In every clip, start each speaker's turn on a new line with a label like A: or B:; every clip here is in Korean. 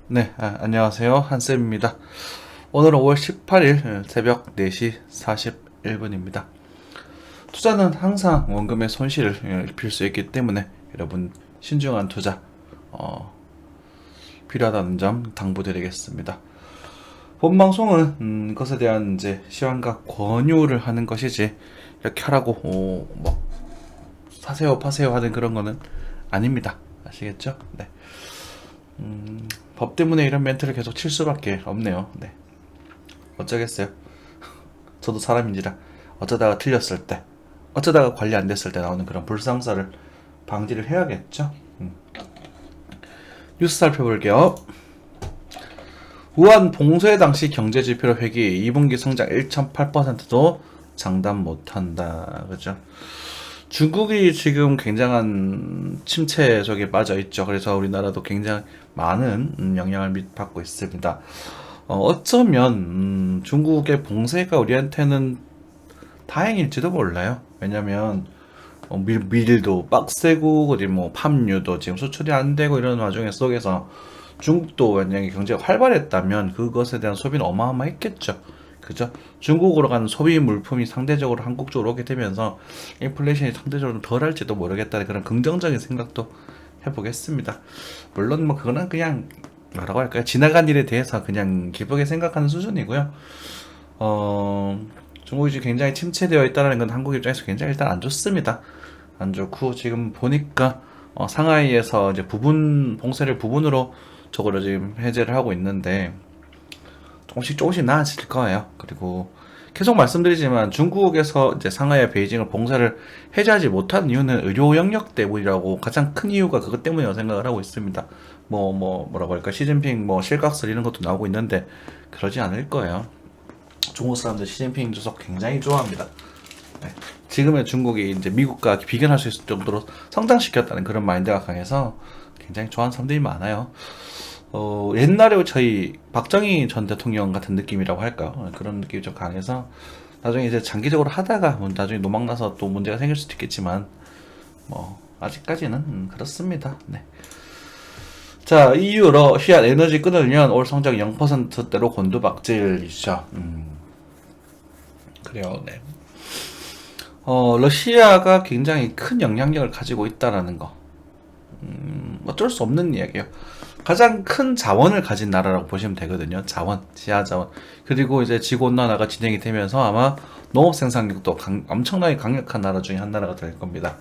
A: 네, 안녕하세요. 한쌤입니다. 오늘은 5월 18일 새벽 4시 41분입니다. 투자는 항상 원금의 손실을 입힐 수 있기 때문에 여러분 신중한 투자 필요하다는 점 당부드리겠습니다. 본 방송은 그것에 대한 이제 시황과 권유를 하는 것이지 이렇게 하라고 뭐 사세요 파세요 하는 그런 거는 아닙니다. 아시겠죠? 네. 법 때문에 이런 멘트를 계속 칠 수밖에 없네요. 네. 어쩌겠어요. 저도 사람인지라 어쩌다가 틀렸을 때, 어쩌다가 관리 안 됐을 때 나오는 그런 불상사를 방지를 해야겠죠. 뉴스 살펴볼게요. 우한 봉쇄 당시 경제지표 회기 2분기 성장 1.8%도 장담 못한다. 그죠? 중국이 지금 굉장한 침체 속에 빠져 있죠. 그래서 우리나라도 굉장히 많은 영향을 받고 있습니다. 어쩌면 중국의 봉쇄가 우리한테는 다행일지도 몰라요. 왜냐면 밀도 빡세고 어디 뭐 팜유도 지금 수출이 안 되고 이런 와중에 속에서 중국도 만약에 경제가 활발했다면 그것에 대한 소비는 어마어마했겠죠. 그죠? 중국으로 가는 소비 물품이 상대적으로 한국 쪽으로 오게 되면서 인플레이션이 상대적으로 덜할지도 모르겠다는 그런 긍정적인 생각도 해보겠습니다. 물론 뭐 그거는 그냥 뭐라고 할까요? 지나간 일에 대해서 그냥 기쁘게 생각하는 수준이고요. 중국이 지금 굉장히 침체되어 있다는 건 한국 입장에서 굉장히 일단 안 좋습니다. 안 좋고 지금 보니까 상하이에서 이제 부분 봉쇄를 부분으로 저거를 지금 해제를 하고 있는데 조금씩 나아질 거예요. 그리고 계속 말씀드리지만 중국에서 이제 상하이와 베이징을 봉쇄를 해제하지 못한 이유는 의료 영역 때문이라고 가장 큰 이유가 그것 때문이라고 생각을 하고 있습니다. 뭐라고 할까 시진핑 뭐 실각설 이런 것도 나오고 있는데 그러지 않을 거예요. 중국 사람들 시진핑 주석 굉장히 좋아합니다. 네. 지금의 중국이 이제 미국과 비견할 수 있을 정도로 성장시켰다는 그런 마인드가 강해서 굉장히 좋아하는 사람들이 많아요. 옛날에 저희 박정희 전 대통령 같은 느낌이라고 할까? 그런 느낌이 좀 강해서 나중에 이제 장기적으로 하다가 나중에 노망나서 또 문제가 생길 수도 있겠지만 뭐 아직까지는 그렇습니다. 네. 자, EU 러시아 에너지 끊으면 올 성장 0%대로 곤두박질이죠. 그래요. 네. 러시아가 굉장히 큰 영향력을 가지고 있다라는 거. 어쩔 수 없는 이야기예요. 가장 큰 자원을 가진 나라라고 보시면 되거든요. 자원, 지하 자원. 그리고 이제 지구 온난화가 진행이 되면서 아마 농업 생산력도 엄청나게 강력한 나라 중에 한 나라가 될 겁니다.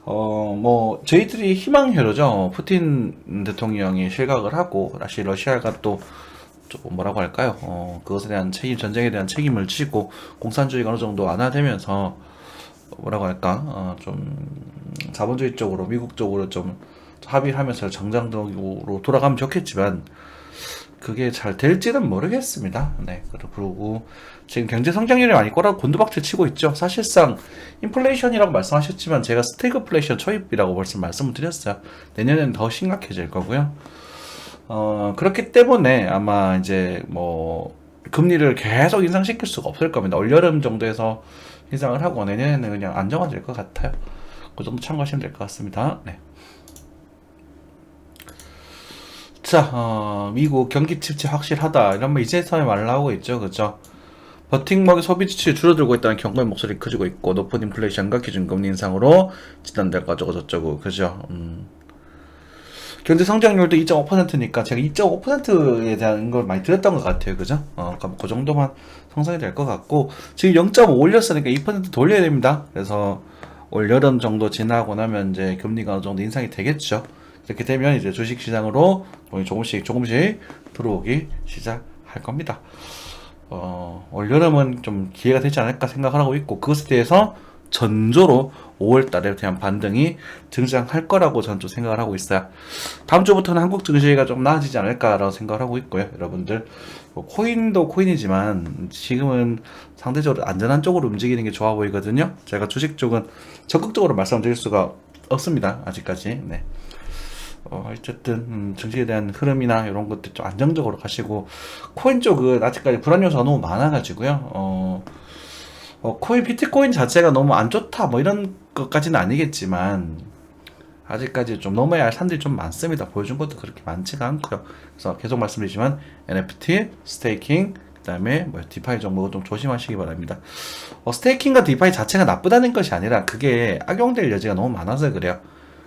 A: 뭐 저희들이 희망회로죠. 푸틴 대통령이 실각을 하고 다시 러시아가 또 뭐라고 할까요? 그것에 대한 책임, 전쟁에 대한 책임을 지고 공산주의가 어느 정도 완화되면서 뭐라고 할까? 좀 자본주의 쪽으로 미국 쪽으로 좀 합의를 하면서 정상적으로 돌아가면 좋겠지만 그게 잘 될지는 모르겠습니다. 네, 그리고 지금 경제 성장률이 많이 꼬라 곤두박질 치고 있죠. 사실상 인플레이션이라고 말씀하셨지만 제가 스태그플레이션 초입이라고 벌써 말씀을 드렸어요. 내년에는 더 심각해질 거고요. 그렇기 때문에 아마 이제 뭐 금리를 계속 인상시킬 수가 없을 겁니다. 올여름 정도에서 인상을 하고 내년에는 그냥 안정화될 것 같아요. 그 정도 참고하시면 될 것 같습니다. 네. 자, 미국 경기 침체 확실하다 이런 말 이제서야 말 나오고 있죠, 그죠? 버팅목의 소비 지출이 줄어들고 있다는 경고의 목소리 커지고 있고 높은 인플레이션과 기준금리 인상으로 진단될 거저고 저쩌고 그죠? 경제 성장률도 2.5%니까 제가 2.5%에 대한 걸 많이 들었던 것 같아요. 그죠? 그 정도만 성장이 될 것 같고, 지금 0.5 올렸으니까 2% 돌려야 됩니다. 그래서 올 여름 정도 지나고 나면 이제 금리가 어느 정도 인상이 되겠죠. 이렇게 되면 이제 주식 시장으로 돈이 조금씩 들어오기 시작할 겁니다. 올 여름은 좀 기회가 되지 않을까 생각을 하고 있고, 그것에 대해서 전조로 5월달에 대한 반등이 등장할 거라고 저는 좀 생각을 하고 있어요. 다음 주부터는 한국 증시가 좀 나아지지 않을까라고 생각을 하고 있고요. 여러분들 뭐 코인도 코인이지만 지금은 상대적으로 안전한 쪽으로 움직이는 게 좋아 보이거든요. 제가 주식 쪽은 적극적으로 말씀드릴 수가 없습니다. 아직까지. 네. 어쨌든 증시에 대한 흐름이나 이런 것들 좀 안정적으로 가시고 코인 쪽은 아직까지 불안 요소가 너무 많아가지고요. 비트코인 자체가 너무 안 좋다 뭐 이런 것까지는 아니겠지만 아직까지 좀 넘어야 할 산들이 좀 많습니다. 보여준 것도 그렇게 많지가 않고요. 그래서 계속 말씀드리지만 NFT, 스테이킹, 그다음에 뭐 디파이 정보 좀 조심하시기 바랍니다. 스테이킹과 디파이 자체가 나쁘다는 것이 아니라 그게 악용될 여지가 너무 많아서 그래요.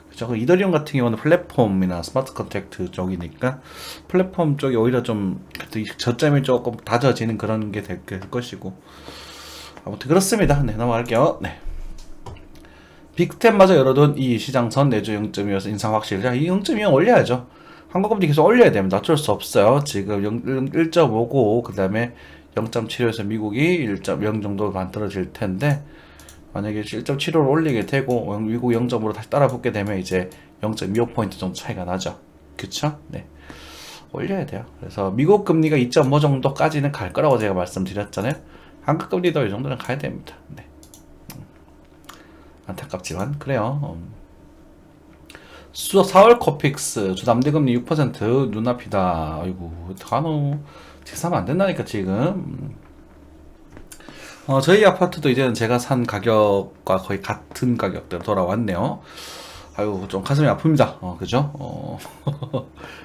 A: 그죠? 이더리움 같은 경우는 플랫폼이나 스마트 컨트랙트 쪽이니까 플랫폼 쪽이 오히려 좀 저점이 조금 낮아지는 그런 게 될 것이고, 아무튼 그렇습니다. 네, 넘어갈게요. 네. 빅스텝마저 열어둔 이 시장선 내주 0.2여서 인상 확실. 자, 이 0.2는 올려야죠. 한국금리 계속 올려야 됩니다. 어쩔 수 없어요. 지금 1.5고 그 다음에 0.75에서 미국이 1.0 정도 만들어질 텐데, 만약에 1.75를 올리게 되고 미국 0.5로 다시 따라붙게 되면 이제 0.25포인트 정도 차이가 나죠. 그쵸? 네. 올려야 돼요. 그래서 미국 금리가 2.5 정도까지는 갈 거라고 제가 말씀드렸잖아요. 한국 금리도 이 정도는 가야 됩니다. 네. 안타깝지만 그래요. 4월 코픽스 주담대금리 6% 눈앞이다. 아이고 간호 제사하면 안 된다니까 지금. 저희 아파트도 이제는 제가 산 가격과 거의 같은 가격대로 돌아왔네요. 아유 좀 가슴이 아픕니다. 그죠?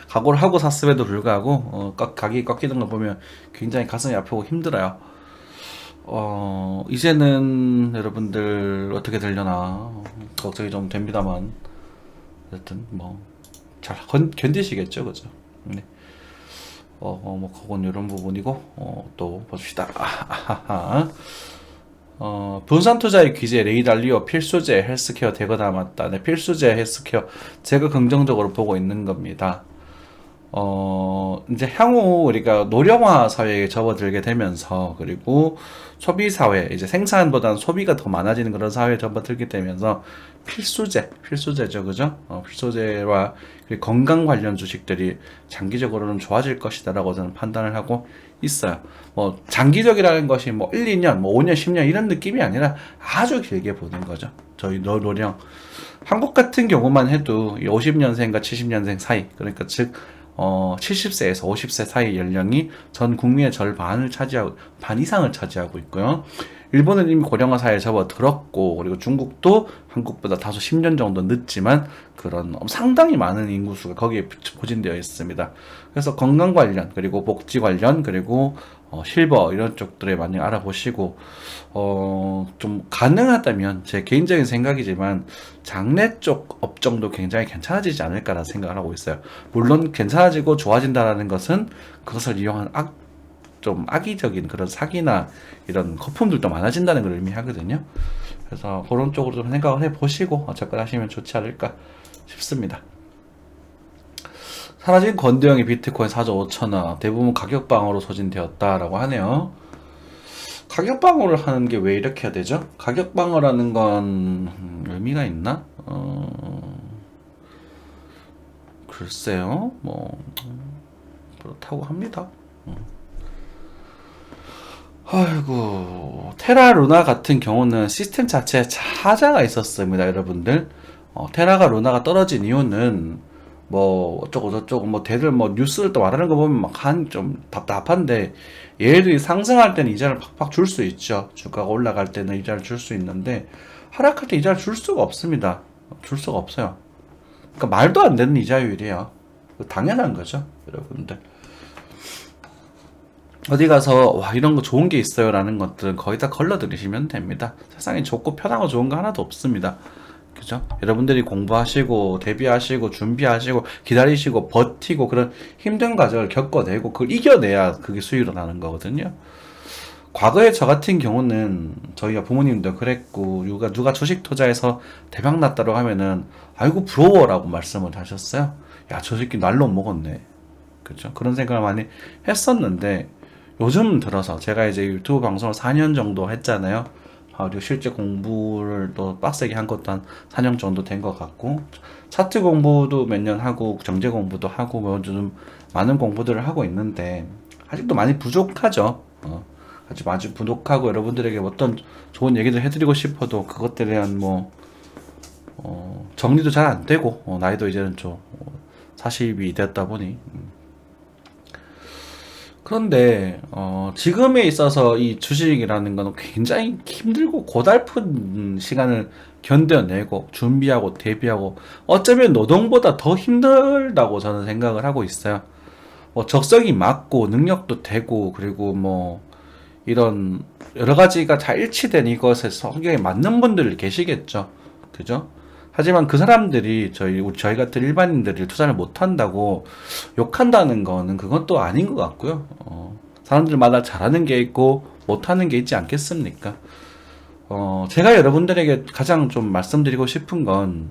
A: 각오를 하고 샀음에도 불구하고 가격이 꺾이는 걸 보면 굉장히 가슴이 아프고 힘들어요. 이제는 여러분들 어떻게 되려나 걱정이 좀 됩니다만, 어쨌든 뭐 잘 견디시겠죠, 그죠? 네. 뭐 그건 이런 부분이고, 또 봅시다. 분산 투자의 규제 레이달리오 필수제 헬스케어 대거 맞다. 네, 필수제 헬스케어 제가 긍정적으로 보고 있는 겁니다. 이제 향후 우리가 노령화 사회에 접어들게 되면서, 그리고 소비 사회, 이제 생산보다는 소비가 더 많아지는 그런 사회에 접어들게 되면서 필수제죠, 그죠? 필수제와 건강 관련 주식들이 장기적으로는 좋아질 것이다라고 저는 판단을 하고 있어요. 뭐 장기적이라는 것이 뭐 1, 2년, 뭐 5년, 10년 이런 느낌이 아니라 아주 길게 보는 거죠. 저희 노령. 한국 같은 경우만 해도 50년생과 70년생 사이, 그러니까 즉 70세에서 50세 사이 연령이 전 국민의 반 이상을 차지하고 있고요. 일본은 이미 고령화 사회에 접어들었고, 그리고 중국도 한국보다 다소 10년 정도 늦지만 그런 상당히 많은 인구수가 거기에 포진되어 있습니다. 그래서 건강 관련, 그리고 복지 관련, 그리고 실버 이런 쪽들에 많이 알아보시고, 좀 가능하다면 제 개인적인 생각이지만 장내 쪽 업종도 굉장히 괜찮아지지 않을까라는 생각을 하고 있어요. 물론 괜찮아지고 좋아진다라는 것은 그것을 이용한 좀 악의적인 그런 사기나 이런 거품들도 많아진다는 걸 의미하거든요. 그래서 그런 쪽으로 좀 생각을 해보시고 접근하시면 좋지 않을까 싶습니다. 사라진 권도영이 비트코인 4조 5천원, 대부분 가격방어로 소진되었다라고 하네요. 가격방어를 하는 게 왜 이렇게 해야 되죠? 가격방어라는 건 의미가 있나? 글쎄요, 뭐 그렇다고 합니다. 아이고, 테라 루나 같은 경우는 시스템 자체에 하자가 있었습니다, 여러분들. 테라가 루나가 떨어진 이유는 뭐 어쩌고 저쩌고 뭐 대들 뭐 뉴스를 또 말하는 거 보면 막 좀 답답한데, 얘들이 상승할 때는 이자를 팍팍 줄 수 있죠. 주가가 올라갈 때는 이자를 줄 수 있는데 하락할 때 이자를 줄 수가 없습니다. 줄 수가 없어요. 그러니까 말도 안 되는 이자율이에요. 당연한 거죠, 여러분들. 어디 가서 와 이런 거 좋은 게 있어요 라는 것들은 거의 다 걸러들이시면 됩니다. 세상에 좋고 편하고 좋은 거 하나도 없습니다. 그죠? 여러분들이 공부하시고 대비하시고 준비하시고 기다리시고 버티고 그런 힘든 과정을 겪어내고 그걸 이겨내야 그게 수익으로 나는 거거든요. 과거에 저 같은 경우는 저희가 부모님도 그랬고, 누가 주식 투자해서 대박 났다고 하면은 아이고 부러워라고 말씀을 하셨어요. 야, 저 새끼 날로 먹었네. 그죠? 그런 생각을 많이 했었는데, 요즘 들어서 제가 이제 유튜브 방송을 4년 정도 했잖아요. 그리고 실제 공부를 또 빡세게 한 것도 한 4년 정도 된 것 같고, 차트 공부도 몇 년 하고 정제 공부도 하고 뭐 좀 많은 공부들을 하고 있는데 아직도 많이 부족하죠. 아주 부족하고, 여러분들에게 어떤 좋은 얘기를 해드리고 싶어도 그것들에 대한 뭐 정리도 잘 안 되고, 나이도 이제는 좀 40이 됐다 보니. 그런데 지금에 있어서 이 주식이라는 건 굉장히 힘들고 고달픈 시간을 견뎌내고 준비하고 대비하고 어쩌면 노동보다 더 힘들다고 저는 생각을 하고 있어요. 뭐 적성이 맞고 능력도 되고 그리고 뭐 이런 여러 가지가 다 일치된 이것에 성격에 맞는 분들 계시겠죠. 그죠? 하지만 그 사람들이 저희 같은 일반인들이 투자를 못 한다고 욕한다는 거는 그건 또 아닌 것 같고요. 사람들마다 잘하는 게 있고 못하는 게 있지 않겠습니까? 제가 여러분들에게 가장 좀 말씀드리고 싶은 건,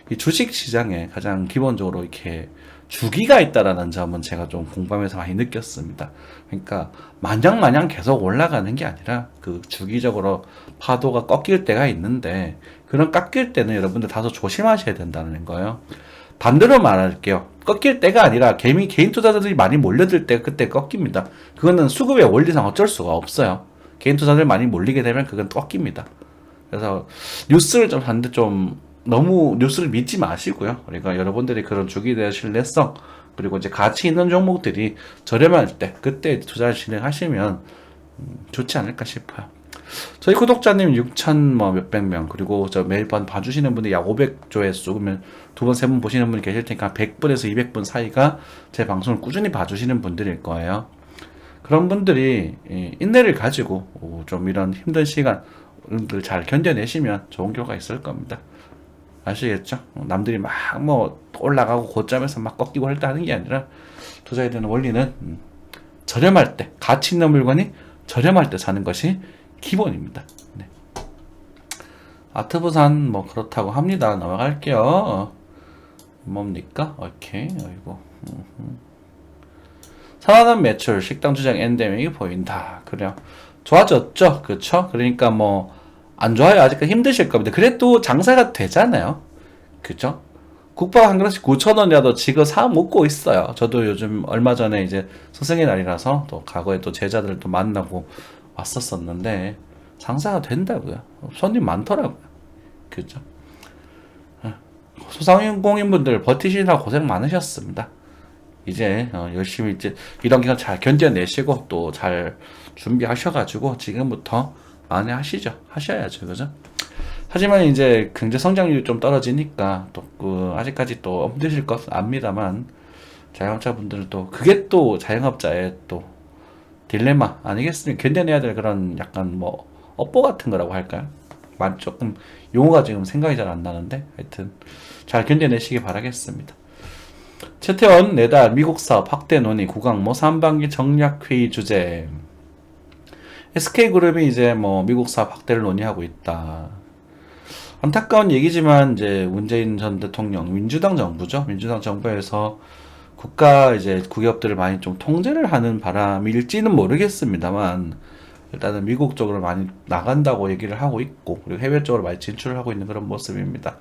A: 이 주식 시장에 가장 기본적으로 이렇게 주기가 있다라는 점은 제가 좀 공부하면서 많이 느꼈습니다. 그러니까, 마냥 계속 올라가는 게 아니라, 그 주기적으로 파도가 꺾일 때가 있는데, 그런 깎일 때는 여러분들 다소 조심하셔야 된다는 거예요. 반대로 말할게요. 꺾일 때가 아니라 개인 투자자들이 많이 몰려들 때 그때 꺾입니다. 그거는 수급의 원리상 어쩔 수가 없어요. 개인 투자들 많이 몰리게 되면 그건 꺾입니다. 그래서 뉴스를 좀 봤는데 좀 너무 뉴스를 믿지 마시고요. 그러니까 여러분들이 그런 주기에 대한 신뢰성 그리고 이제 가치 있는 종목들이 저렴할 때 그때 투자를 진행하시면 좋지 않을까 싶어요. 저희 구독자님 6천 뭐 몇백 명 그리고 저 매번 봐주시는 분이 약 500조회 수 그러면 두 번 세 번 보시는 분이 계실 테니까 100분에서 200분 사이가 제 방송을 꾸준히 봐주시는 분들일 거예요. 그런 분들이 인내를 가지고 좀 이런 힘든 시간을 잘 견뎌내시면 좋은 결과가 있을 겁니다. 아시겠죠? 남들이 막 뭐 올라가고 고점에서 막 꺾이고 할 때 하는 게 아니라 투자해야 되는 원리는 저렴할 때 가치 있는 물건이 저렴할 때 사는 것이 기본입니다. 네. 아트부산 뭐 그렇다고 합니다. 넘어갈게요. 뭡니까? 오케이. 아이고. 살아난 매출, 식당 주장 엔데믹이 보인다. 그래요. 좋아졌죠? 그쵸? 그러니까 뭐, 안 좋아요. 아직까지 힘드실 겁니다. 그래도 장사가 되잖아요. 그죠? 국밥 한 그릇씩 9,000원이라도 지금 사 먹고 있어요. 저도 요즘 얼마 전에 이제 스승의 날이라서 또 과거에 또 제자들도 만나고 왔었었는데, 장사가 된다고요. 손님 많더라고요. 그죠? 소상공인분들 버티시느라 고생 많으셨습니다. 이제 열심히 이제 이런 기간 잘 견뎌내시고 또 잘 준비하셔가지고 지금부터 만회하시죠. 하셔야죠, 그죠? 하지만 이제 경제 성장률이 좀 떨어지니까 또 그 아직까지 또 힘드실 것 압니다만 자영업자분들은 또 그게 또 자영업자의 또 딜레마 아니겠습니까? 견뎌내야 될 그런 약간 뭐 업보 같은 거라고 할까요? 조금 용어가 지금 생각이 잘 안 나는데 하여튼 잘 견뎌내시기 바라겠습니다. 최태원 내달 미국 사업 확대 논의 구강모 3반기 정략회의 주제. SK그룹이 이제 뭐 미국 사업 확대를 논의하고 있다. 안타까운 얘기지만 이제 문재인 전 대통령 민주당 정부죠. 민주당 정부에서 국가 이제 국기업들을 많이 좀 통제를 하는 바람일지는 모르겠습니다만 일단은 미국 쪽으로 많이 나간다고 얘기를 하고 있고 그리고 해외 쪽으로 많이 진출을 하고 있는 그런 모습입니다.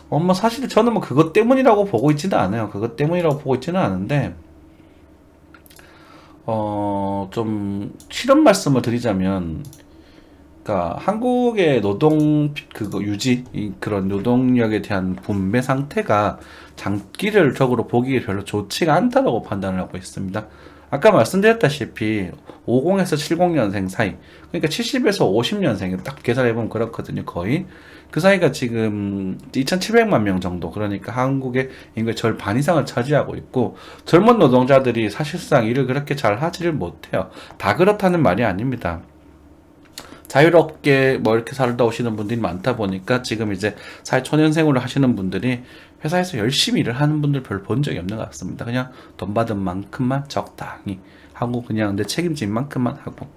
A: 뭐 사실 저는 뭐 그것 때문이라고 보고 있지는 않아요. 그것 때문이라고 보고 있지는 않은데 좀 실험 말씀을 드리자면 그러니까 한국의 노동 그거 유지 그런 노동력에 대한 분배 상태가 장기적으로 보기에 별로 좋지가 않다고 판단을 하고 있습니다. 아까 말씀드렸다시피 50에서 70년생 사이 그러니까 70에서 50년생 딱 계산해보면 그렇거든요. 거의 그 사이가 지금 2,700만 명 정도 그러니까 한국의 인구의 절반 이상을 차지하고 있고 젊은 노동자들이 사실상 일을 그렇게 잘 하지를 못해요. 다 그렇다는 말이 아닙니다. 자유롭게 뭐 이렇게 살다 오시는 분들이 많다 보니까 지금 이제 사회초년생으로 하시는 분들이 회사에서 열심히 일을 하는 분들 별로 본 적이 없는 것 같습니다. 그냥 돈 받은 만큼만 적당히 하고 그냥 내 책임진 만큼만 하고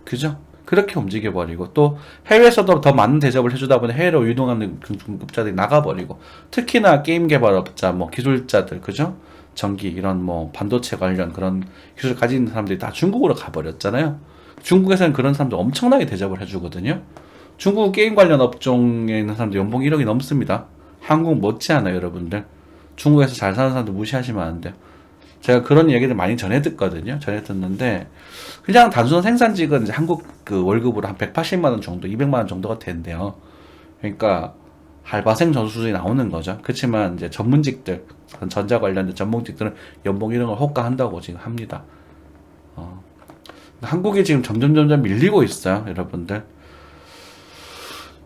A: 그죠? 그렇게 움직여버리고 또 해외에서도 더 많은 대접을 해주다 보니 해외로 유동하는 중급자들이 나가버리고 특히나 게임 개발업자 뭐 기술자들 그죠? 전기 이런 뭐 반도체 관련 그런 기술 가진 사람들이 다 중국으로 가버렸잖아요. 중국에서는 그런 사람들 엄청나게 대접을 해주거든요. 중국 게임 관련 업종에 있는 사람들 연봉 1억이 넘습니다. 한국 못지않아요, 여러분들. 중국에서 잘 사는 사람들 무시하시면 안 돼요. 제가 그런 얘기를 많이 전해 듣거든요. 전해 듣는데 그냥 단순한 생산직은 이제 한국 그 월급으로 한 180만 원 정도, 200만 원 정도가 된대요. 그러니까 알바생 정도 수준이 나오는 거죠. 그렇지만 이제 전문직들, 전자 관련된 전문직들은 연봉 이런 걸 호가한다고 지금 합니다. 한국이 지금 점점 밀리고 있어요, 여러분들.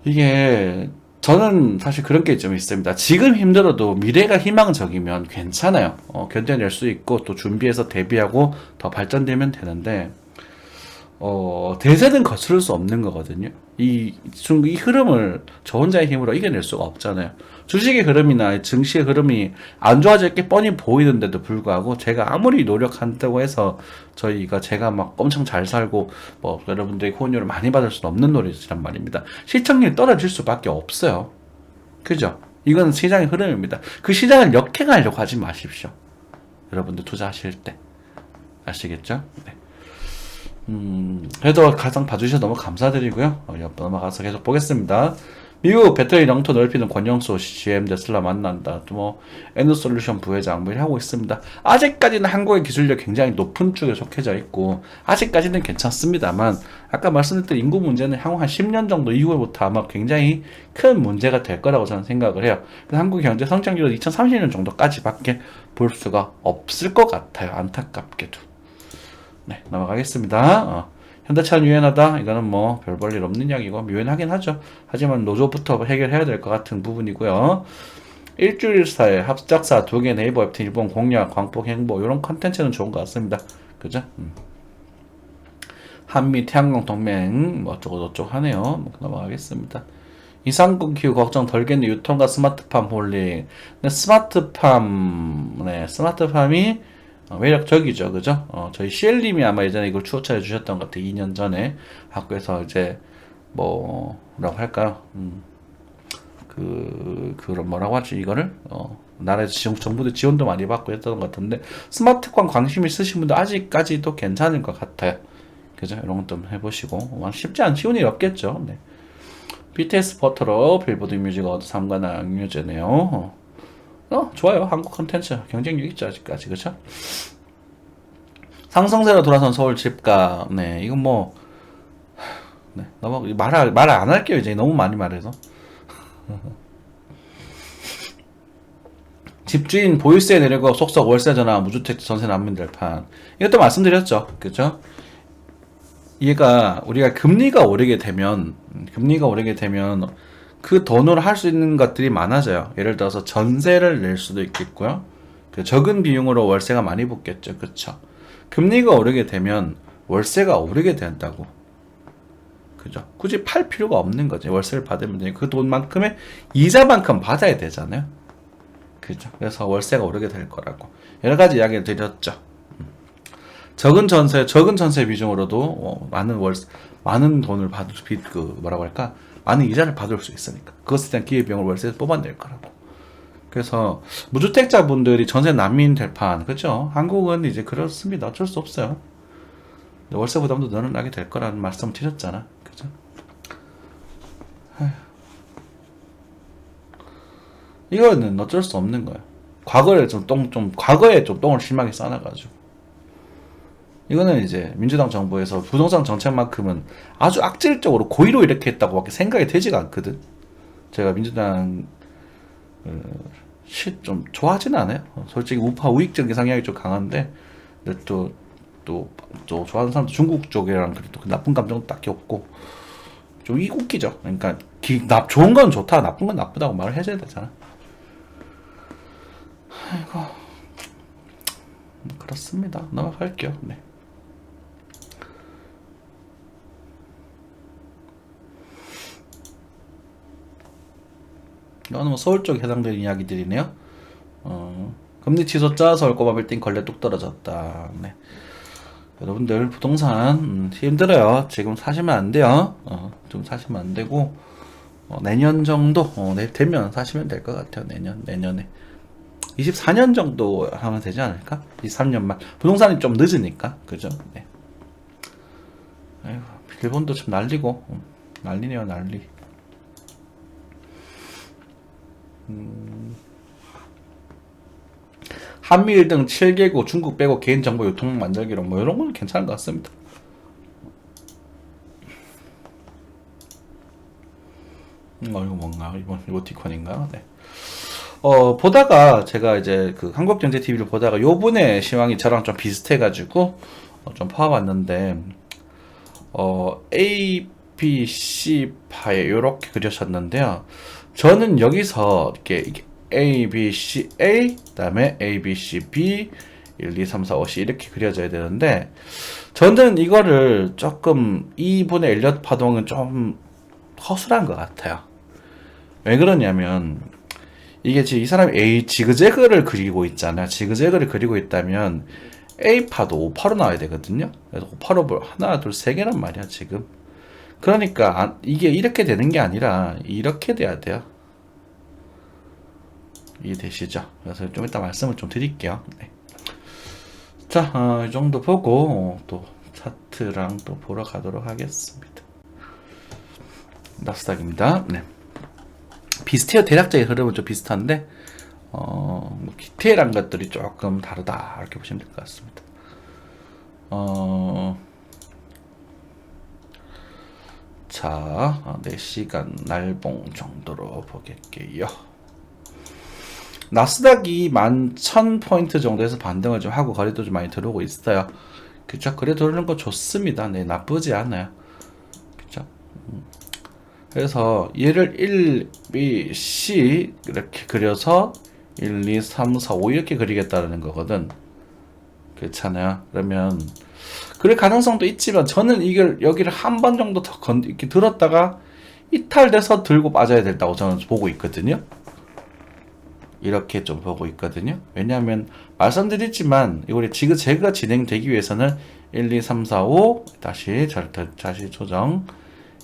A: 이게 저는 사실 그런 게 좀 있습니다. 지금 힘들어도 미래가 희망적이면 괜찮아요. 견뎌낼 수 있고 또 준비해서 대비하고 더 발전되면 되는데 대세는 거스를 수 없는 거거든요. 이 흐름을 저 혼자의 힘으로 이겨낼 수가 없잖아요. 주식의 흐름이나 증시의 흐름이 안 좋아질 게 뻔히 보이는데도 불구하고 제가 아무리 노력한다고 해서 제가 막 엄청 잘 살고 뭐 여러분들의 호응률을 많이 받을 수는 없는 노릇이란 말입니다. 시청률이 떨어질 수밖에 없어요. 그죠? 이건 시장의 흐름입니다. 그 시장을 역행하려고 하지 마십시오. 여러분들 투자하실 때. 아시겠죠? 네. 그래도 가장 봐주셔서 너무 감사드리고요. 넘어가서 계속 보겠습니다. 미국 배터리 영토 넓히는 권영수 GM 테슬라 만난다. 또 뭐 에너솔루션 부회장 뭐 이렇게 하고 있습니다. 아직까지는 한국의 기술력 굉장히 높은 쪽에 속해져 있고 아직까지는 괜찮습니다만 아까 말씀드렸던 인구 문제는 향후 한 10년 정도 이후부터 아마 굉장히 큰 문제가 될 거라고 저는 생각을 해요. 그래서 한국 경제 성장률은 2030년 정도까지밖에 볼 수가 없을 것 같아요. 안타깝게도. 네, 넘어가겠습니다. 현대차는 유연하다. 이거는 뭐 별 볼 일 없는 이야기고 유연하긴 하죠. 하지만 노조부터 해결해야 될 것 같은 부분이고요. 일주일사의 합작사 2개 네이버 웹툰 일본 공략 광폭 행보 이런 컨텐츠는 좋은 것 같습니다. 그죠? 한미 태양광 동맹 뭐 어쩌고저쩌고 하네요. 뭐 넘어가겠습니다. 이상국 기후 걱정 덜겠네. 유통과 스마트팜 홀링. 근데 스마트팜이 매력적이죠. 그죠? 저희 CL님이 아마 예전에 이걸 추천해 주셨던 것 같아요. 2년 전에 학교에서 이제 뭐라고 할까요? 그런 뭐라고 하지 이거를 나라에서 정부도 지원도 많이 받고 했던 것 같은데 스마트팜 관심 있으신 분들 아직까지도 괜찮을 것 같아요. 그죠? 이런 것도 해보시고 쉬운 일이 없겠죠. 네. BTS 버터로 빌보드 뮤직 어워드 3관 악뮤제네요. 좋아요. 한국 컨텐츠 경쟁력 있죠 아직까지. 그쵸? 상승세로 돌아선 서울 집값. 네, 이건 뭐 네, 말 안 할게요. 이제 너무 많이 말해서. 집주인 보유세 내리고 속속 월세 전환 무주택 전세 난민들 판. 이것도 말씀드렸죠. 그죠? 우리가 금리가 오르게 되면 그 돈으로 할 수 있는 것들이 많아져요. 예를 들어서 전세를 낼 수도 있겠고요. 적은 비용으로 월세가 많이 붙겠죠. 그쵸? 금리가 오르게 되면 월세가 오르게 된다고. 그죠? 굳이 팔 필요가 없는 거죠. 월세를 받으면 그 돈만큼의 이자만큼 받아야 되잖아요. 그죠? 그래서 월세가 오르게 될 거라고. 여러 가지 이야기를 드렸죠. 적은 전세 비중으로도 많은 돈을 뭐라고 할까? 많은 이자를 받을 수 있으니까. 그것에 대한 기회비용을 월세에서 뽑아낼 거라고. 그래서 무주택자분들이 전세 난민 될 판, 그죠? 한국은 이제 그렇습니다. 어쩔 수 없어요. 월세 부담도 늘어나게 될 거라는 말씀 드렸잖아. 그죠? 이거는 어쩔 수 없는 거예요. 과거에 좀 똥을 심하게 싸놔가지고. 이거는 이제 민주당 정부에서 부동산 정책만큼은 아주 악질적으로 고의로 이렇게 했다고밖에 생각이 되지가 않거든. 제가 민주당 좀 좋아하지는 않아요. 솔직히 우파 우익적인 성향이 좀 강한데, 근데 또 좋아하는 사람도 중국 쪽이랑 그래도 나쁜 감정도 딱히 없고 좀 웃기죠. 그러니까 좋은 건 좋다, 나쁜 건 나쁘다고 말을 해줘야 되잖아. 아이고 그렇습니다. 넘어갈게요. 네. 이거는 뭐 서울 쪽에 해당되는 이야기들이네요. 금리 치솟자 서울꼬마 빌딩 거래 뚝 떨어졌다. 네. 여러분들 부동산 힘들어요. 지금 사시면 안 돼요. 좀 사시면 안 되고 내년 정도 되면 사시면 될 것 같아요. 내년에 24년 정도 하면 되지 않을까? 23년만 부동산이 좀 늦으니까 그죠? 네. 아이고, 일본도 좀 난리고 난리네요 난리. 한미일 등 7개국 중국 빼고 개인정보 유통 만들기로 뭐 이런 건 괜찮은 것 같습니다. 이거 뭔가 이번 이모티콘인가? 네. 보다가 제가 이제 그 한국경제TV를 보다가 요번에 시황이 저랑 좀 비슷해가지고 좀 파봤는데 A, B, C 파에 요렇게 그려졌는데요. 저는 여기서 이렇게 A, B, C, A, 그다음에 A, B, C, B, 1, 2, 3, 4, 5, C 이렇게 그려져야 되는데 저는 이거를 조금 2분의 엘리엇 파동은 좀 허술한 것 같아요. 왜 그러냐면 이게 지금 이 사람이 A 지그재그를 그리고 있잖아요. 지그재그를 그리고 있다면 A파도 5파로 나와야 되거든요. 그래서 5파로 하나, 둘, 세 개란 말이야 지금. 그러니까 이게 이렇게 되는 게 아니라 이렇게 돼야 돼요. 이해되시죠? 그래서 좀 이따 말씀을 좀 드릴게요. 네. 자, 이 정도 보고 또 차트랑 또 보러 가도록 하겠습니다. 나스닥입니다. 네. 비슷해요. 대략적인 흐름은 좀 비슷한데 뭐 디테일한 것들이 조금 다르다 이렇게 보시면 될 것 같습니다. 자, 4시간 날봉 정도로 보겠게요. 나스닥이 11,000포인트 정도에서 반등을 좀 하고 거래도 좀 많이 들어오고 있어요. 그쵸? 거래 들어오는 거 좋습니다. 네, 나쁘지 않아요. 그쵸? 그래서 얘를 1, B, C 이렇게 그려서 1, 2, 3, 4, 5 이렇게 그리겠다는 거거든. 그렇잖아요. 그러면 그럴 가능성도 있지만 저는 이걸 여기를 한 번 정도 더 이렇게 들었다가 이탈돼서 들고 빠져야 된다고 저는 보고 있거든요. 이렇게 좀 보고 있거든요. 왜냐하면 말씀드렸지만 우리 지그재그가 진행되기 위해서는 1, 2, 3, 4, 5 다시 조정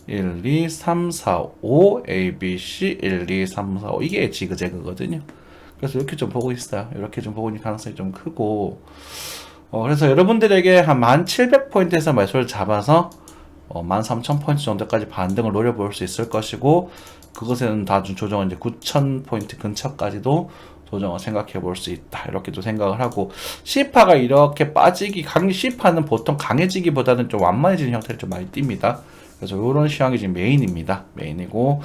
A: 1, 2, 3, 4, 5 A, B, C 1, 2, 3, 4, 5 이게 지그재그거든요. 그래서 이렇게 좀 보고 있어요. 이렇게 좀 보고 있는 가능성이 좀 크고 그래서 여러분들에게 한 1700포인트에서 매수를 잡아서 13,000포인트 정도까지 반등을 노려볼 수 있을 것이고 그것에는 다중 조정은 이제 9,000포인트 근처까지도 조정을 생각해 볼 수 있다. 이렇게도 생각을 하고 C파가 이렇게 빠지기 C파는 보통 강해지기보다는 좀 완만해지는 형태를 좀 많이 띱니다. 그래서 이런 시황이 지금 메인입니다. 메인이고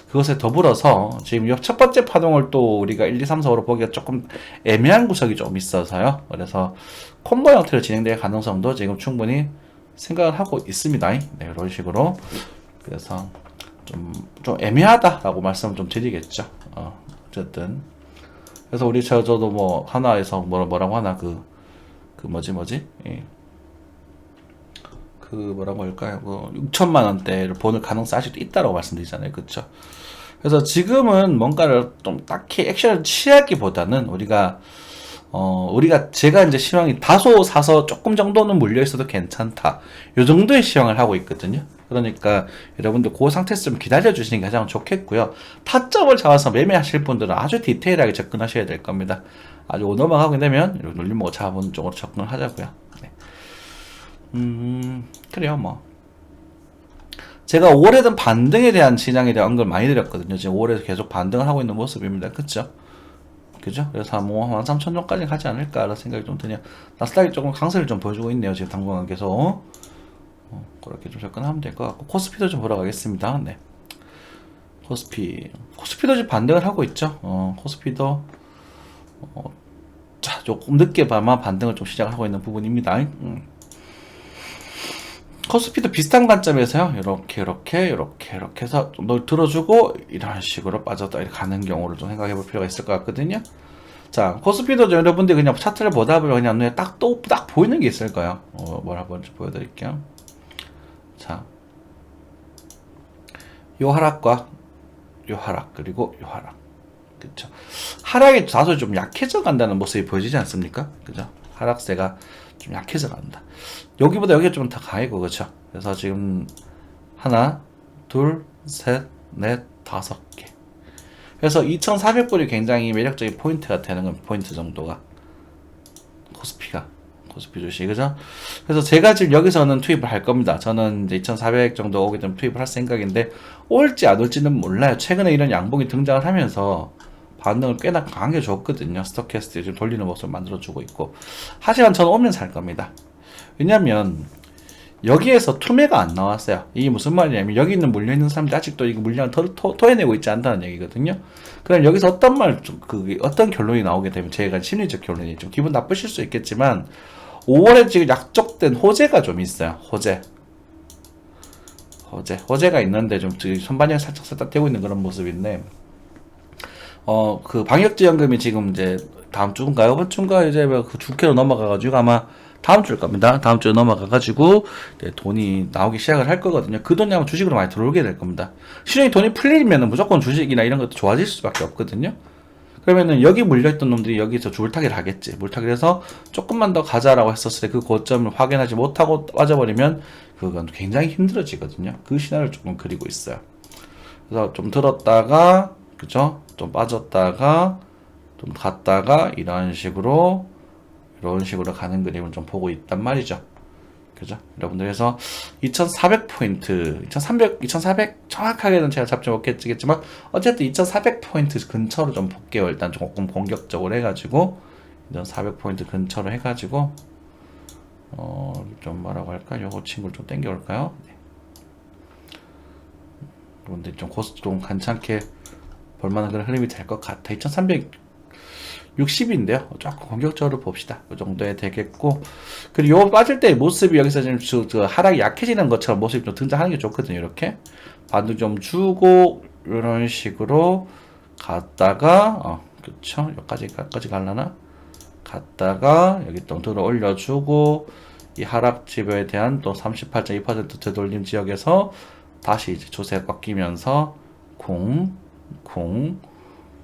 A: 그것에 더불어서 지금 첫 번째 파동을 또 우리가 1, 2, 3, 4, 5로 보기가 조금 애매한 구석이 좀 있어서요. 그래서 콤보 형태로 진행될 가능성도 지금 충분히 생각을 하고 있습니다. 네, 이런 식으로. 그래서 좀 애매하다라고 말씀을 좀 드리겠죠. 어쨌든. 그래서 우리 저도 뭐 하나에서 뭐라고 하나 뭐지? 예. 뭐라고 할까요? 6천만 원대를 보는 가능성이 아직도 있다라고 말씀드리잖아요. 그렇죠? 그래서 지금은 뭔가를 좀 딱히 액션을 취하기보다는 우리가 제가 이제 시황이 다소 사서 조금 정도는 물려 있어도 괜찮다. 요 정도의 시황을 하고 있거든요. 그러니까 여러분들 그 상태에서 좀 기다려 주시는 게 가장 좋겠고요. 타점을 잡아서 매매하실 분들은 아주 디테일하게 접근하셔야 될 겁니다. 아주 오너방하게 되면 눌림목 잡은 쪽으로 접근을 하자고요. 네. 그래요, 뭐. 제가 올해든 반등에 대한 시장에 대한 언급을 많이 드렸거든요. 지금 올해도 계속 반등을 하고 있는 모습입니다. 그쵸? 그죠? 그래서 뭐, 13,000 정도까지 가지 않을까라는 생각이 좀 드네요. 나스닥이 조금 강세를 좀 보여주고 있네요. 지금 당분간 계속. 그렇게 좀 접근하면 될 것 같고. 코스피도 좀 보러 가겠습니다. 네. 코스피도 지금 반등을 하고 있죠. 코스피도, 자, 조금 늦게 봐마 반등을 좀 시작을 하고 있는 부분입니다. 코스피도 비슷한 관점에서요. 이렇게 해서 좀 널 들어주고 이런 식으로 빠졌다 이렇게 가는 경우를 좀 생각해 볼 필요가 있을 것 같거든요. 자, 코스피도 여러분들 그냥 차트를 보다 보면 그냥 눈에 딱 보이는 게 있을 거예요. 뭘 한번 좀 보여드릴게요. 자, 요 하락과 요 하락 그리고 요 하락, 그쵸? 하락이 다소 좀 약해져 간다는 모습이 보여지지 않습니까? 그죠? 하락세가 좀 약해져 간다. 여기보다 여기가 좀 더 강하고, 그렇죠? 그래서 지금 하나, 둘, 셋, 넷, 5개. 그래서 2,400불이 굉장히 매력적인 포인트가 되는 건 포인트 정도가 코스피 주식, 그죠? 그래서 제가 지금 여기서는 투입을 할 겁니다. 저는 이제 2,400 정도 오게 되면 투입을 할 생각인데 올지 안 올지는 몰라요. 최근에 이런 양봉이 등장을 하면서 반응을 꽤나 강하게 줬거든요. 스토캐스트 지금 돌리는 모습을 만들어주고 있고. 하지만 저는 오면 살 겁니다. 왜냐면 여기에서 투매가 안 나왔어요. 이게 무슨 말이냐면 여기 있는 물려있는 사람들이 아직도 이 물량을 토해내고 있지 않다는 얘기거든요. 그럼 여기서 어떤 결론이 나오게 되면 제가 심리적 결론이 좀 기분 나쁘실 수 있겠지만 5월에 지금 약속된 호재가 좀 있어요. 호재가 있는데 좀 선반영이 살짝 되고 있는 그런 모습인데 그 방역지원금이 지금 이제 다음 주인가요? 이번 주인가 이제 그 주께로 넘어가가지고 아마 다음 주일 겁니다. 다음 주에 넘어가가지고 이제 돈이 나오기 시작을 할 거거든요. 그 돈이 아마 주식으로 많이 들어오게 될 겁니다. 시중에 돈이 풀리면은 무조건 주식이나 이런 것도 좋아질 수밖에 없거든요. 그러면은 여기 물려있던 놈들이 여기서 줄타기를 하겠지. 물타기를 해서 조금만 더 가자라고 했었을 때 그 고점을 확인하지 못하고 빠져버리면 그건 굉장히 힘들어지거든요. 그 시나리오를 조금 그리고 있어요. 그래서 좀 들었다가, 그죠? 좀 빠졌다가, 좀 갔다가, 이런 식으로 가는 그림을 좀 보고 있단 말이죠. 그죠? 여러분들 그래서 2400포인트, 2400 정확하게는 제가 잡지 못했지만 어쨌든 2400포인트 근처로 좀 볼게요. 일단 조금 공격적으로 해가지고 2400포인트 근처로 해가지고 좀 뭐라고 할까? 요거 친구를 좀 땡겨올까요? 네. 여러분들 좀 고스 좀 괜찮게 볼만한 그런 흐름이 될 것 같아. 2360인데요. 조금 공격적으로 봅시다. 그 정도에 되겠고, 그리고 요 빠질 때의 모습이 여기서 지금 저 하락이 약해지는 것처럼 모습이 좀 등장하는 게 좋거든요. 이렇게 반등 좀 주고 이런 식으로 갔다가 그쵸? 여기까지 갈라나? 갔다가 여기 또 들어 올려주고 이 하락 지표에 대한 또 38.2% 되돌림 지역에서 다시 이제 조세가 꺾이면서 콩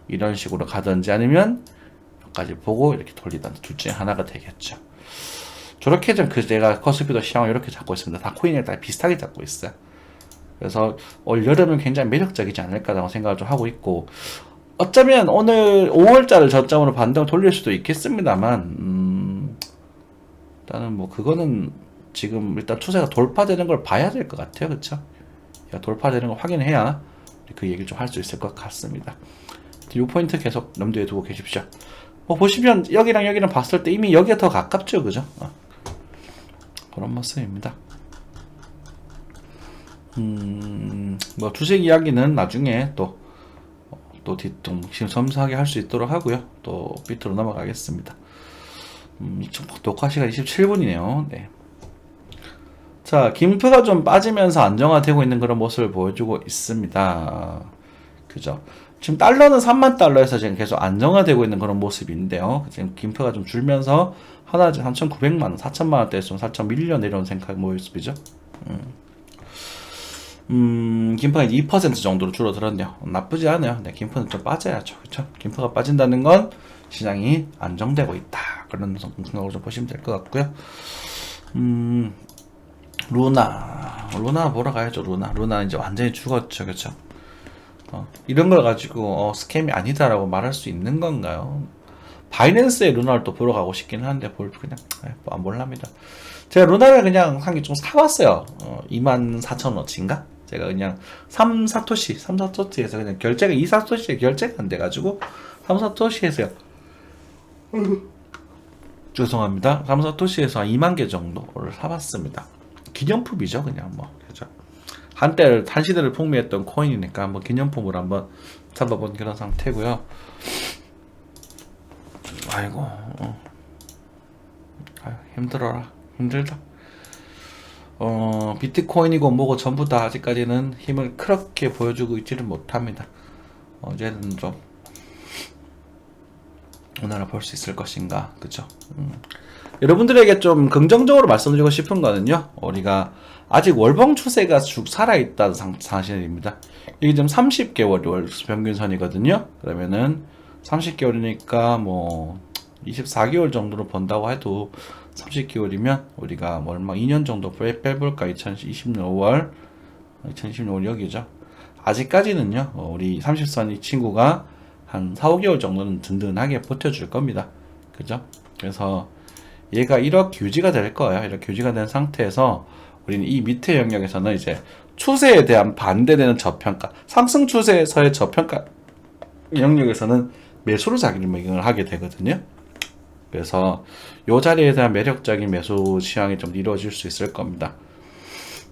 A: 이런 식으로 가든지 아니면 여기까지 보고 이렇게 돌리든지 둘 중에 하나가 되겠죠. 저렇게 좀 제가 커스피도 시황을 이렇게 잡고 있습니다. 다 코인을 다 비슷하게 잡고 있어요. 그래서 올 여름은 굉장히 매력적이지 않을까라고 생각을 좀 하고 있고, 어쩌면 오늘 5월자를 저점으로 반등을 돌릴 수도 있겠습니다만, 일단은 뭐 그거는 지금 일단 추세가 돌파되는 걸 봐야 될 것 같아요. 그쵸? 돌파되는 걸 확인해야 그 얘기를 좀 할 수 있을 것 같습니다. 이 포인트 계속 염두에 두고 계십시오. 뭐 보시면 여기랑 여기랑 봤을 때 이미 여기가 더 가깝죠. 그죠? 그런 모습입니다. 뭐 주식 이야기는 나중에 또 뒤통 섬세하게 할 수 있도록 하고요. 또 비트로 넘어가겠습니다. 녹화 시간 27분이네요. 네. 자, 김프가 좀 빠지면서 안정화되고 있는 그런 모습을 보여주고 있습니다. 그죠? 지금 달러는 3만 달러에서 지금 계속 안정화되고 있는 그런 모습인데요. 지금 김프가 좀 줄면서 하나 3,900만 원, 4천만 원대에서 좀 살짝 밀려 내려온 생각 모습이죠. 김프가 이제 2% 정도로 줄어들었네요. 나쁘지 않아요. 네, 김프는 좀 빠져야죠. 그쵸? 김프가 빠진다는 건 시장이 안정되고 있다. 그런 생각으로 좀 보시면 될 것 같고요. 루나 보러 가야죠. 루나 이제 완전히 죽었죠. 그쵸? 이런 걸 가지고 스캠이 아니다라고 말할 수 있는 건가요? 바이낸스의 루나를 또 보러 가고 싶긴 한데 그냥 안 볼랍니다. 제가 루나를 그냥 한 개 좀 사왔어요. 24,000원어치인가? 제가 그냥 3사토시에서 그냥 결제가 2사토시에 결제가 안 돼가지고 3사토시에서요. 죄송합니다. 3사토시에서 한 2만 개 정도를 사봤습니다. 기념품이죠, 그냥 뭐. 그죠? 한 시대를 풍미했던 코인이니까 뭐 기념품으로 한번 잡아본 그런 상태고요. 아이고, 힘들어라. 힘들다. 비트코인이고 뭐고 전부 다 아직까지는 힘을 그렇게 보여주고 있지는 못합니다. 이제는 좀 오늘을 볼 수 있을 것인가, 그죠? 여러분들에게 좀 긍정적으로 말씀드리고 싶은 거는요, 우리가 아직 월봉 추세가 쭉 살아있다는 사실입니다. 이게 지금 30개월이 월 평균선이거든요. 그러면은 30개월이니까 뭐 24개월 정도로 본다고 해도 30개월이면 우리가 뭐 얼마 2년 정도 빼볼까? 2020년 5월 2016년 여기죠. 아직까지는요, 우리 30선 이 친구가 한 4, 5개월 정도는 든든하게 버텨줄 겁니다. 그죠? 그래서 얘가 이렇게 유지가 될 거예요. 이렇게 유지가 된 상태에서 우리는 이 밑에 영역에서는 이제 추세에 대한 반대되는 저평가, 상승 추세에서의 저평가 영역에서는 매수를 작용을 하게 되거든요. 그래서 이 자리에 대한 매력적인 매수 시황이 좀 이루어질 수 있을 겁니다.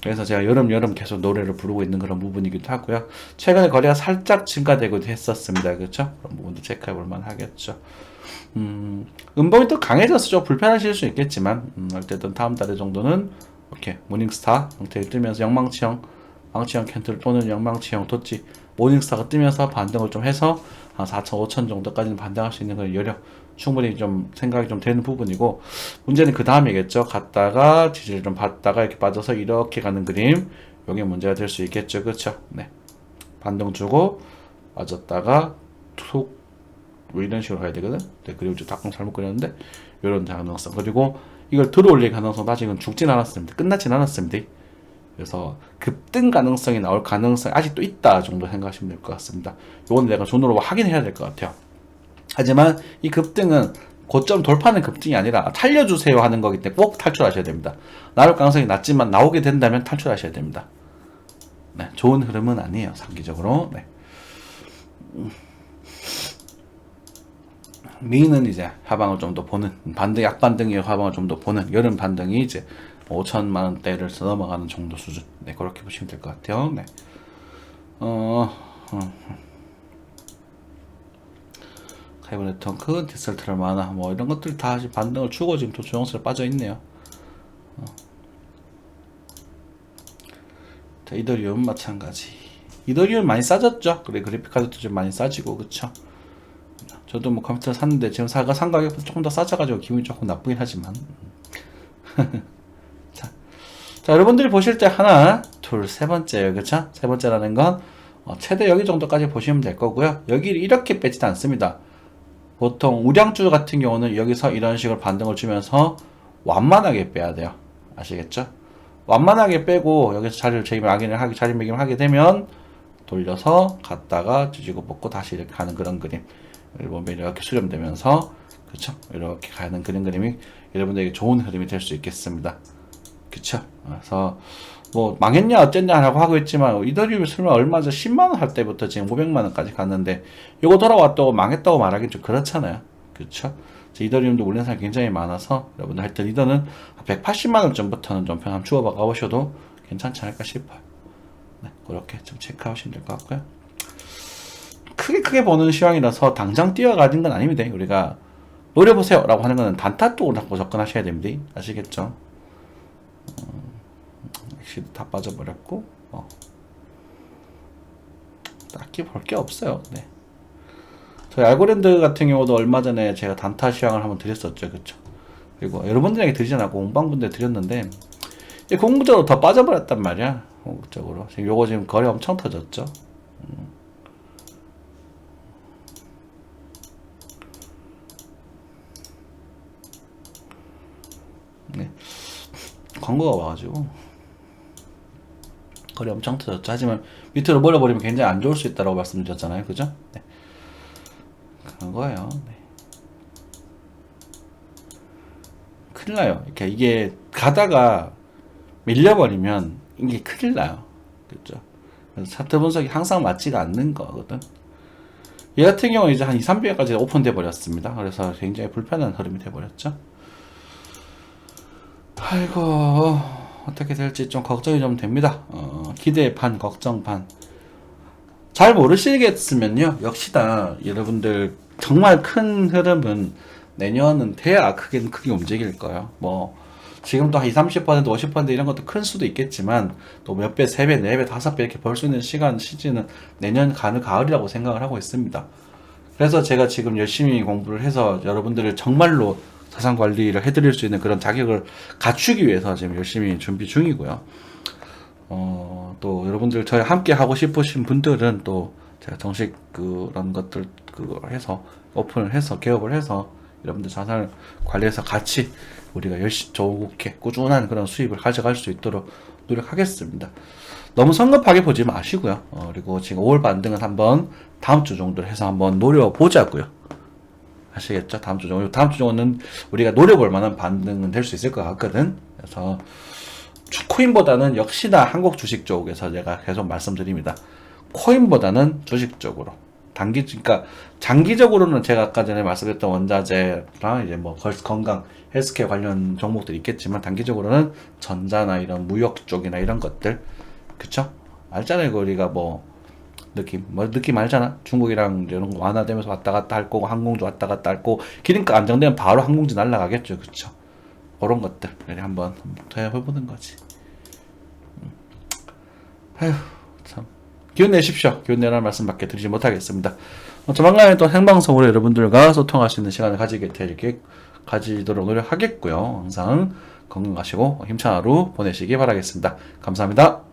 A: 그래서 제가 여름 계속 노래를 부르고 있는 그런 부분이기도 하고요. 최근에 거래가 살짝 증가되기도 했었습니다. 그렇죠? 그런 부분도 체크해 볼 만하겠죠. 음봉이 또 강해져서 좀 불편하실 수 있겠지만, 어쨌든 다음 달에 정도는 이렇게 모닝스타 형태를 뜨면서 망치형 캔틀 또는 영망치형 도치 모닝스타가 뜨면서 반등을 좀 해서 한 4천, 5천 정도까지는 반등할 수 있는 그런 여력 충분히 좀 생각이 좀 되는 부분이고, 문제는 그 다음이겠죠. 갔다가 지지를 좀 받다가 이렇게 빠져서 이렇게 가는 그림, 요게 문제가 될 수 있겠죠. 그쵸? 네. 반등 주고 빠졌다가 툭 뭐 이런 식으로 가야 되거든. 네, 그리고 이제 닭공 잘못 그렸는데 이런 가능성, 그리고 이걸 들어 올릴 가능성 아직은 죽진 않았습니다. 끝나진 않았습니다. 그래서 급등 가능성이 나올 가능성이 아직도 있다 정도 생각하시면 될 것 같습니다. 이건 내가 손으로 확인해야 될 것 같아요. 하지만 이 급등은 고점 돌파는 급등이 아니라 살려주세요 하는 거기 때문에 꼭 탈출하셔야 됩니다. 나올 가능성이 낮지만 나오게 된다면 탈출하셔야 됩니다. 네, 좋은 흐름은 아니에요, 상기적으로. 네. 미는 이제 하방을 좀 더 보는, 반등, 약반등의 하방을 좀 더 보는, 여름 반등이 이제 5천만 원대를 넘어가는 정도 수준. 네, 그렇게 보시면 될 것 같아요. 네. 카이버 네트워크, 디설트럴 마나, 뭐 이런 것들 다 반등을 주고 지금 또 조정세로 빠져 있네요. 자, 이더리움 마찬가지. 이더리움 많이 싸졌죠? 그래, 그래픽카드도 좀 많이 싸지고, 그쵸? 저도 뭐 컴퓨터 샀는데 지금 산 가격보다 조금 더 싸져가지고 기분이 조금 나쁘긴 하지만. 자, 여러분들이 보실 때 하나, 둘, 세 번째요, 그쵸? 세 번째라는 건 최대 여기 정도까지 보시면 될 거고요. 여기를 이렇게 빼지도 않습니다. 보통 우량주 같은 경우는 여기서 이런 식으로 반등을 주면서 완만하게 빼야 돼요. 아시겠죠? 완만하게 빼고 여기서 자리매김을 하게 되면 돌려서 갔다가 뒤지고 뽑고 다시 이렇게 가는 그런 그림. 보면 이렇게 수렴되면서, 그쵸? 이렇게 가는 그런 그림이 여러분들에게 좋은 흐름이 될 수 있겠습니다. 그쵸? 그래서 뭐 망했냐 어쨌냐 라고 하고 있지만, 이더리움이 설마 얼마 전 10만원 할 때부터 지금 500만원까지 갔는데 이거 돌아왔다고 망했다고 말하기 좀 그렇잖아요. 그쵸? 이더리움도 올린 사람이 굉장히 많아서 여러분들 하여튼 이더는 180만원 전부터는 좀 평 한번 주워봐 가보셔도 괜찮지 않을까 싶어요. 네, 그렇게 좀 체크하시면 될 것 같고요. 크게 보는 시황이라서 당장 뛰어가는 건 아닙니다. 우리가 노려보세요 라고 하는 거는 단타 쪽으로 자꾸 접근하셔야 됩니다. 아시겠죠? 역시 다 빠져버렸고, 딱히 볼 게 없어요. 네. 저희 알고랜드 같은 경우도 얼마 전에 제가 단타 시황을 한번 드렸었죠. 그쵸? 그리고 여러분들에게 드리지 않고 공방분들 드렸는데, 궁극적으로 더 빠져버렸단 말이야. 궁극적으로. 지금 요거 지금 거래 엄청 터졌죠. 네. 광고가 와가지고 거래 엄청 터졌죠. 하지만 밑으로 몰아버리면 굉장히 안 좋을 수 있다고 말씀드렸잖아요. 그죠? 네. 그런 거예요. 네. 큰일 나요. 이게 가다가 밀려버리면 이게 큰일 나요. 그죠? 그래서 차트 분석이 항상 맞지가 않는 거거든. 얘 같은 경우는 이제 한 2, 300까지 오픈돼 버렸습니다. 그래서 굉장히 불편한 흐름이 돼 버렸죠. 아이고, 어떻게 될지 좀 걱정이 좀 됩니다. 기대 반, 걱정 반. 잘 모르시겠으면요, 역시나 여러분들 정말 큰 흐름은 내년은 돼야 크게 움직일 거예요. 뭐 지금도 한 20, 30%, 50% 이런 것도 큰 수도 있겠지만 또 몇 배, 3배, 4배, 5배 이렇게 벌 수 있는 시즌은 내년 가을이라고 생각을 하고 있습니다. 그래서 제가 지금 열심히 공부를 해서 여러분들을 정말로 자산 관리를 해드릴 수 있는 그런 자격을 갖추기 위해서 지금 열심히 준비 중이고요. 또 여러분들 저희 함께 하고 싶으신 분들은 또 제가 정식 그런 것들 그거 해서 오픈을 해서 개업을 해서 여러분들 자산을 관리해서 같이 우리가 열심히 좋게 꾸준한 그런 수입을 가져갈 수 있도록 노력하겠습니다. 너무 성급하게 보지 마시고요. 그리고 지금 5월 반등은 한번 다음 주 정도로 해서 한번 노려보자고요. 아시겠죠? 다음 주 정도는 우리가 노려볼 만한 반등은 될 수 있을 것 같거든. 그래서 코인보다는 역시나 한국 주식 쪽에서 제가 계속 말씀드립니다. 코인보다는 주식 쪽으로. 그러니까 장기적으로는 제가 아까 전에 말씀드렸던 원자재랑 이제 뭐 건강, 헬스케어 관련 종목들이 있겠지만 단기적으로는 전자나 이런 무역 쪽이나 이런 것들, 그쵸? 알잖아요. 우리가 뭐 느낌 알잖아. 중국이랑 이런 거 완화되면서 왔다 갔다 할 거고, 항공주 왔다 갔다 할 거고, 기름값 안정되면 바로 항공주 날라가겠죠. 그쵸? 그런 것들 한번 해보는 거지. 아휴, 참 기운 내십시오. 기운 내라는 말씀밖에 드리지 못하겠습니다. 조만간에 또 생방송으로 여러분들과 소통할 수 있는 시간을 가지도록 노력하겠고요. 항상 건강하시고 힘찬 하루 보내시기 바라겠습니다. 감사합니다.